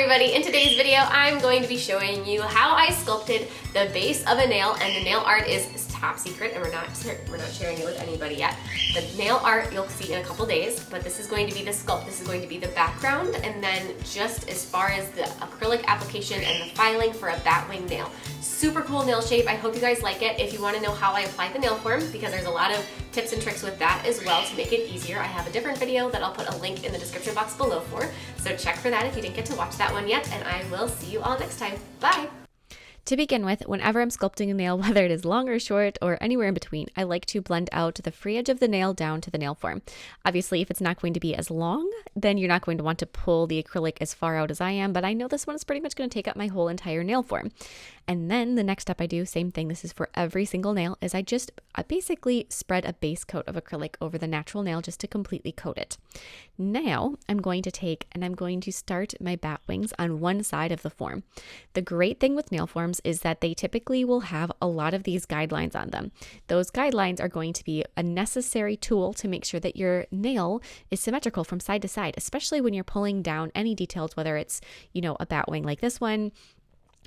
everybody, in today's video I'm going to be showing you how I sculpted the base of a nail, and the nail art is top secret and we're not sharing it with anybody yet. The nail art you'll see in a couple days, but this is going to be the sculpt, this is going to be the background, and then just as far as the acrylic application and the filing for a batwing nail. Super cool nail shape. I hope you guys like it. If you want to know how I apply the nail form, because there's a lot of tips and tricks with that as well to make it easier, I have a different video that I'll put a link in the description box below for, so check for that if you didn't get to watch that one yet, and I will see you all next time. Bye! To begin with, whenever I'm sculpting a nail, whether it is long or short or anywhere in between, I like to blend out the free edge of the nail down to the nail form. Obviously, if it's not going to be as long, then you're not going to want to pull the acrylic as far out as I am, but I know this one is pretty much going to take up my whole entire nail form. And then the next step I do, same thing, this is for every single nail, is I basically spread a base coat of acrylic over the natural nail just to completely coat it. Now I'm going to take and I'm going to start my bat wings on one side of the form. The great thing with nail forms is that they typically will have a lot of these guidelines on them. Those guidelines are going to be a necessary tool to make sure that your nail is symmetrical from side to side, especially when you're pulling down any details, whether it's, a bat wing like this one,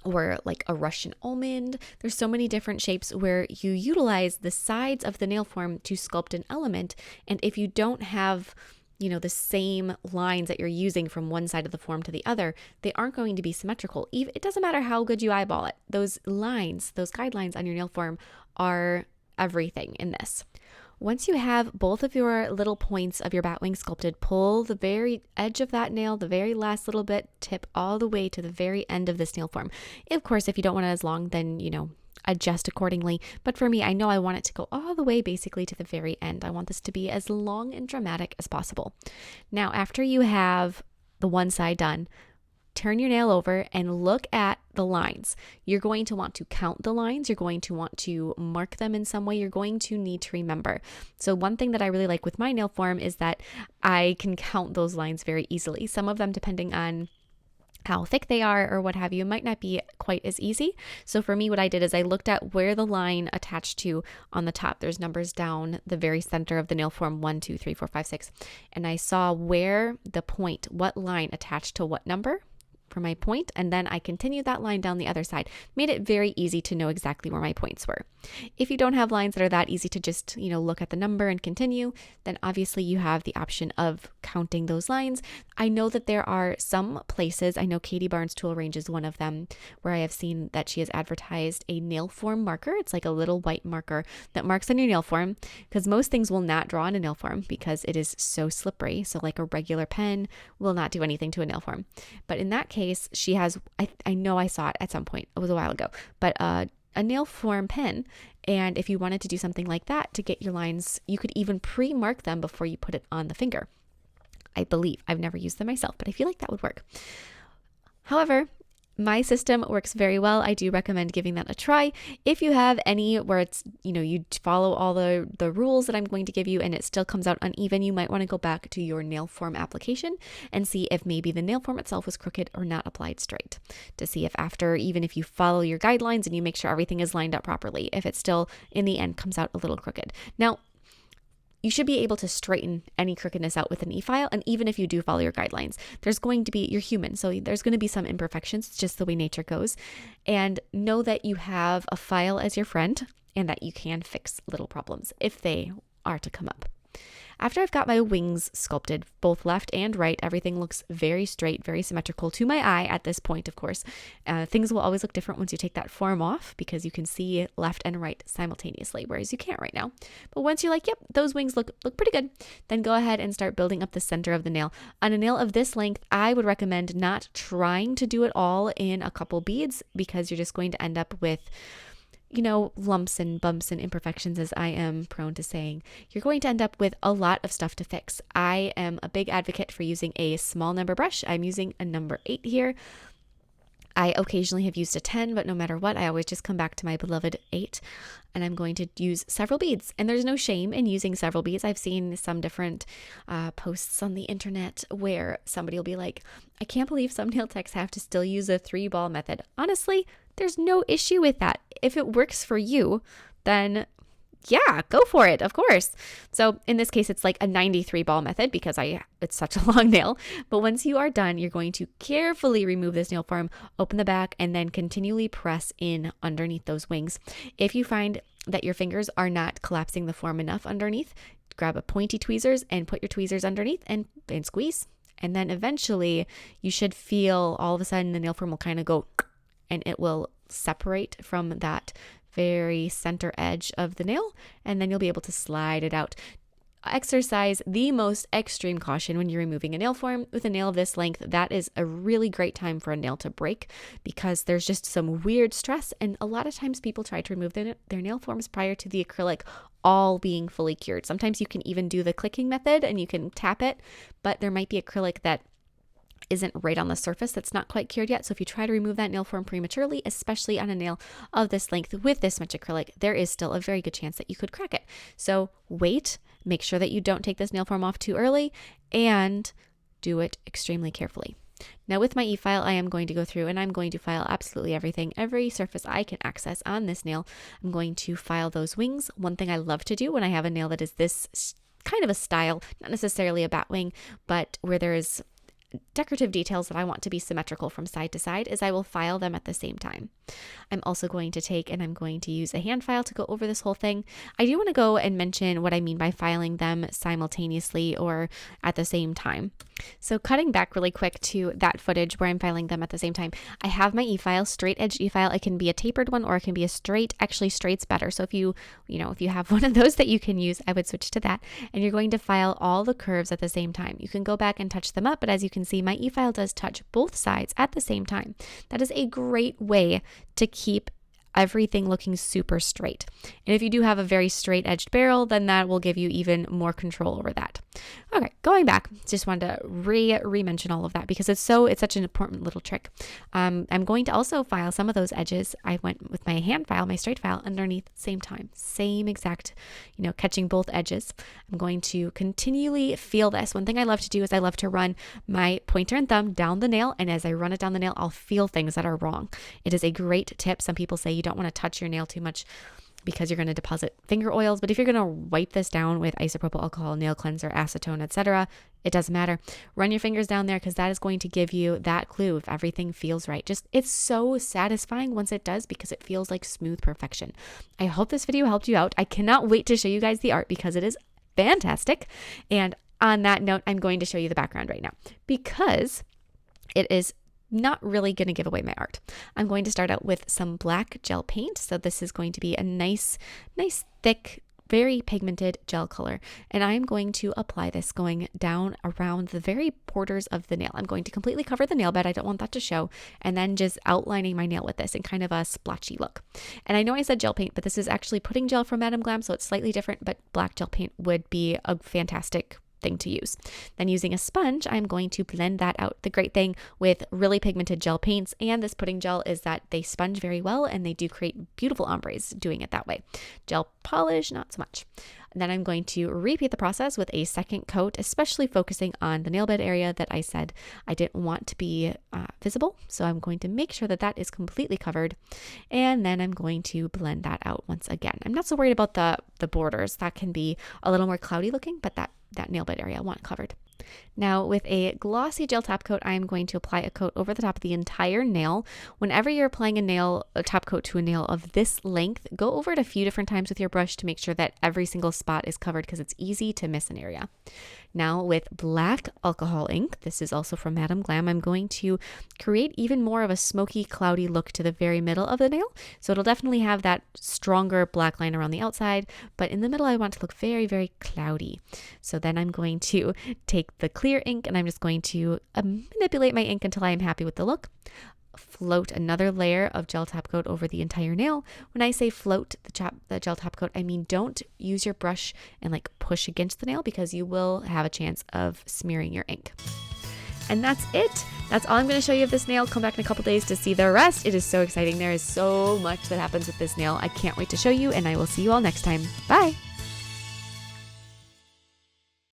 or like a Russian almond. There's so many different shapes where you utilize the sides of the nail form to sculpt an element. And if you don't have, the same lines that you're using from one side of the form to the other, they aren't going to be symmetrical. It doesn't matter how good you eyeball it. Those lines, those guidelines on your nail form are everything in this. Once you have both of your little points of your bat wing sculpted, pull the very edge of that nail, the very last little bit, tip all the way to the very end of this nail form. Of course, if you don't want it as long, then, adjust accordingly. But for me, I know I want it to go all the way basically to the very end. I want this to be as long and dramatic as possible. Now, after you have the one side done, turn your nail over and look at the lines. You're going to want to count the lines. You're going to want to mark them in some way. You're going to need to remember. So one thing that I really like with my nail form is that I can count those lines very easily. Some of them, depending on how thick they are or what have you, might not be quite as easy. So for me, what I did is I looked at where the line attached to on the top. There's numbers down the very center of the nail form, 1, 2, 3, 4, 5, 6. And I saw where the point, what line attached to what number for my point, and then I continued that line down the other side. Made it very easy to know exactly where my points were. If you don't have lines that are that easy to just, look at the number and continue, then obviously you have the option of counting those lines. I know that there are some places, I know Katie Barnes Tool Range is one of them, where I have seen that she has advertised a nail form marker. It's like a little white marker that marks on your nail form, because most things will not draw on a nail form because it is so slippery. So like a regular pen will not do anything to a nail form. But in that case, she has, I know I saw it at some point, it was a while ago, but a nail form pen. And if you wanted to do something like that to get your lines, you could even pre-mark them before you put it on the finger. I believe. I've never used them myself, but I feel like that would work. However, my system works very well. I do recommend giving that a try. If you have any where it's, you follow all the rules that I'm going to give you and it still comes out uneven, you might want to go back to your nail form application and see if maybe the nail form itself was crooked or not applied straight, to see if after, even if you follow your guidelines and you make sure everything is lined up properly, if it still in the end comes out a little crooked. Now, you should be able to straighten any crookedness out with an e-file. And even if you do follow your guidelines, you're human. So there's going to be some imperfections. It's just the way nature goes. And know that you have a file as your friend and that you can fix little problems if they are to come up. After I've got my wings sculpted, both left and right, everything looks very straight, very symmetrical to my eye at this point, of course. Things will always look different once you take that form off because you can see left and right simultaneously, whereas you can't right now. But once you're like, yep, those wings look pretty good, then go ahead and start building up the center of the nail. On a nail of this length, I would recommend not trying to do it all in a couple beads because you're just going to end up with lumps and bumps and imperfections, as I am prone to saying. You're going to end up with a lot of stuff to fix. I am a big advocate for using a small number brush. I'm using a number 8 here. I occasionally have used a 10, but no matter what, I always just come back to my beloved 8, and I'm going to use several beads. And there's no shame in using several beads. I've seen some different posts on the internet where somebody will be like, I can't believe some nail techs have to still use a 3-ball method. Honestly, there's no issue with that. If it works for you, then yeah, go for it, of course. So in this case, it's like a 93 ball method because it's such a long nail. But once you are done, you're going to carefully remove this nail form, open the back, and then continually press in underneath those wings. If you find that your fingers are not collapsing the form enough underneath, grab a pointy tweezers and put your tweezers underneath and squeeze. And then eventually you should feel all of a sudden the nail form will kind of go and it will separate from that very center edge of the nail, and then you'll be able to slide it out. Exercise the most extreme caution when you're removing a nail form. With a nail of this length, that is a really great time for a nail to break because there's just some weird stress, and a lot of times people try to remove their nail forms prior to the acrylic all being fully cured. Sometimes you can even do the clicking method and you can tap it, but there might be acrylic that isn't right on the surface that's not quite cured yet. So if you try to remove that nail form prematurely, especially on a nail of this length with this much acrylic, there is still a very good chance that you could crack it. So wait, make sure that you don't take this nail form off too early, and do it extremely carefully. Now with my e-file, I am going to go through and I'm going to file absolutely everything, every surface I can access on this nail. I'm going to file those wings. One thing I love to do when I have a nail that is this kind of a style, not necessarily a bat wing, but where there is decorative details that I want to be symmetrical from side to side, is I will file them at the same time. I'm also going to take and I'm going to use a hand file to go over this whole thing. I do want to go and mention what I mean by filing them simultaneously or at the same time. So cutting back really quick to that footage where I'm filing them at the same time, I have my e-file, straight edge e-file. It can be a tapered one or it can be a straight. Actually, straight's better. So if you have one of those that you can use, I would switch to that. And you're going to file all the curves at the same time. You can go back and touch them up, but as you can see, my e-file does touch both sides at the same time. That is a great way to keep everything looking super straight. And if you do have a very straight edged barrel, then that will give you even more control over that. Okay, going back, just wanted to re-mention all of that because it's such an important little trick. I'm going to also file some of those edges. I went with my hand file, my straight file underneath same time, same exact, catching both edges. I'm going to continually feel this. One thing I love to do is I love to run my pointer and thumb down the nail, and as I run it down the nail, I'll feel things that are wrong. It is a great tip. Some people say you don't want to touch your nail too much because you're going to deposit finger oils, but if you're going to wipe this down with isopropyl alcohol, nail cleanser, acetone, etc., it doesn't matter. Run your fingers down there because that is going to give you that clue if everything feels right. It's so satisfying once it does because it feels like smooth perfection. I hope this video helped you out. I cannot wait to show you guys the art because it is fantastic. And on that note, I'm going to show you the background right now because it is not really going to give away my art. I'm going to start out with some black gel paint. So this is going to be a nice, thick, very pigmented gel color. And I'm going to apply this going down around the very borders of the nail. I'm going to completely cover the nail bed. I don't want that to show. And then just outlining my nail with this in kind of a splotchy look. And I know I said gel paint, but this is actually pudding gel from Madame Glam. So it's slightly different, but black gel paint would be a fantastic thing to use. Then using a sponge, I'm going to blend that out. The great thing with really pigmented gel paints and this pudding gel is that they sponge very well and they do create beautiful ombres doing it that way. Gel polish, not so much. And then I'm going to repeat the process with a second coat, especially focusing on the nail bed area that I said I didn't want to be visible. So I'm going to make sure that that is completely covered. And then I'm going to blend that out once again. I'm not so worried about the borders. That can be a little more cloudy looking, but that nail bed area I want covered. Now with a glossy gel top coat, I'm going to apply a coat over the top of the entire nail. Whenever you're applying a top coat to a nail of this length, go over it a few different times with your brush to make sure that every single spot is covered because it's easy to miss an area. Now with black alcohol ink, this is also from Madame Glam, I'm going to create even more of a smoky, cloudy look to the very middle of the nail. So it'll definitely have that stronger black line around the outside, but in the middle I want to look very, very cloudy. So then I'm going to take the clear ink and I'm just going to manipulate my ink until I am happy with the look. Float another layer of gel top coat over the entire nail. When I say float the gel top coat, I mean don't use your brush and like push against the nail because you will have a chance of smearing your ink. And that's it. That's all I'm going to show you of this nail. Come back in a couple days to see the rest. It is so exciting. There is so much that happens with this nail. I can't wait to show you, and I will see you all next time. Bye.